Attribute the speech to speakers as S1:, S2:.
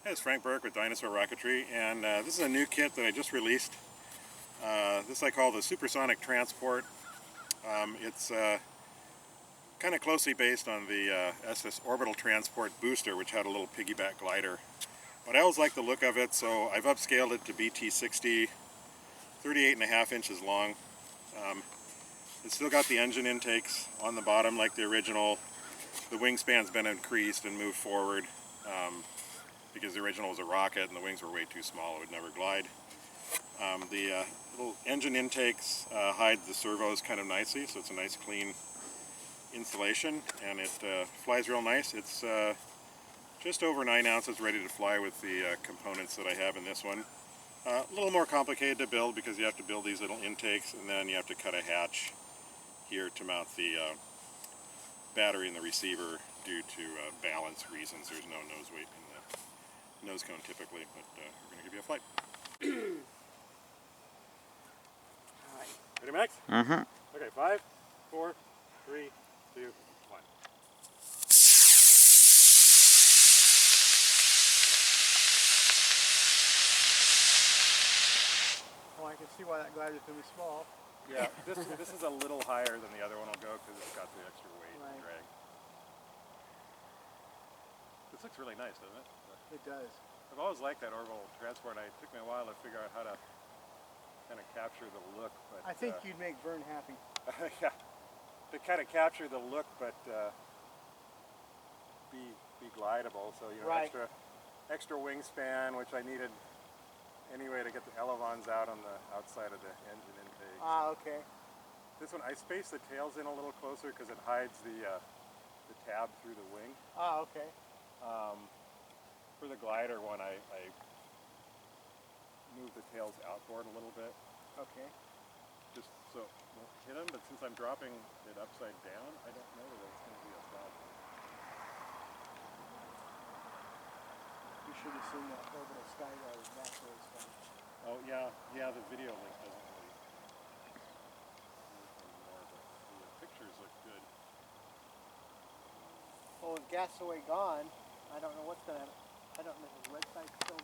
S1: Hey, it's Frank Burke with Dynasoar Rocketry, and this is a new kit that I just released. This I call the Supersonic Transport. It's kind of closely based on the SS Orbital Transport Booster, which had a little piggyback glider. But I always like the look of it, so I've upscaled it to BT60, 38.5 inches long. It's still got the engine intakes on the bottom like the original. The wingspan's been increased and moved forward. Because the original was a rocket and the wings were way too small, it would never glide. The little engine intakes hide the servos kind of nicely, so it's a nice clean installation, and it flies real nice. It's just over 9 ounces ready to fly with the components that I have in this one. A little more complicated to build because you have to build these little intakes, and then you have to cut a hatch here to mount the battery and the receiver due to balance reasons. There's no nose weight in the nose cone typically, but we're going to give you a flight.
S2: Alright.
S1: Ready, Max?
S3: Mm-hmm.
S1: Okay, 5, 4, 3, 2, 1.
S2: Well, I can see why that glider's going to be small.
S1: Yeah, this is a little higher than the other one will go because it's got the extra weight and drag. This looks really nice, doesn't it?
S2: It does.
S1: I've always liked that orbital transport. It took me a while to figure out how to kind of capture the look. But
S2: I think you'd make Vern happy.
S1: Yeah, to kind of capture the look, but be glidable. So extra wingspan, which I needed anyway to get the elevons out on the outside of the engine intake.
S2: Ah, okay.
S1: This one I spaced the tails in a little closer because it hides the tab through the wing.
S2: Ah, okay.
S1: For the glider one, I moved the tails outboard a little bit.
S2: Okay.
S1: Just so it won't hit them, but since I'm dropping it upside down, I don't know that it's going to be a problem.
S2: You should have seen that orbital skydive. That's where it's from.
S1: Oh yeah, the video link doesn't really work anymore, but the pictures look good.
S2: Well, with Gasaway gone, I don't know what's going to happen. I don't know if his website's still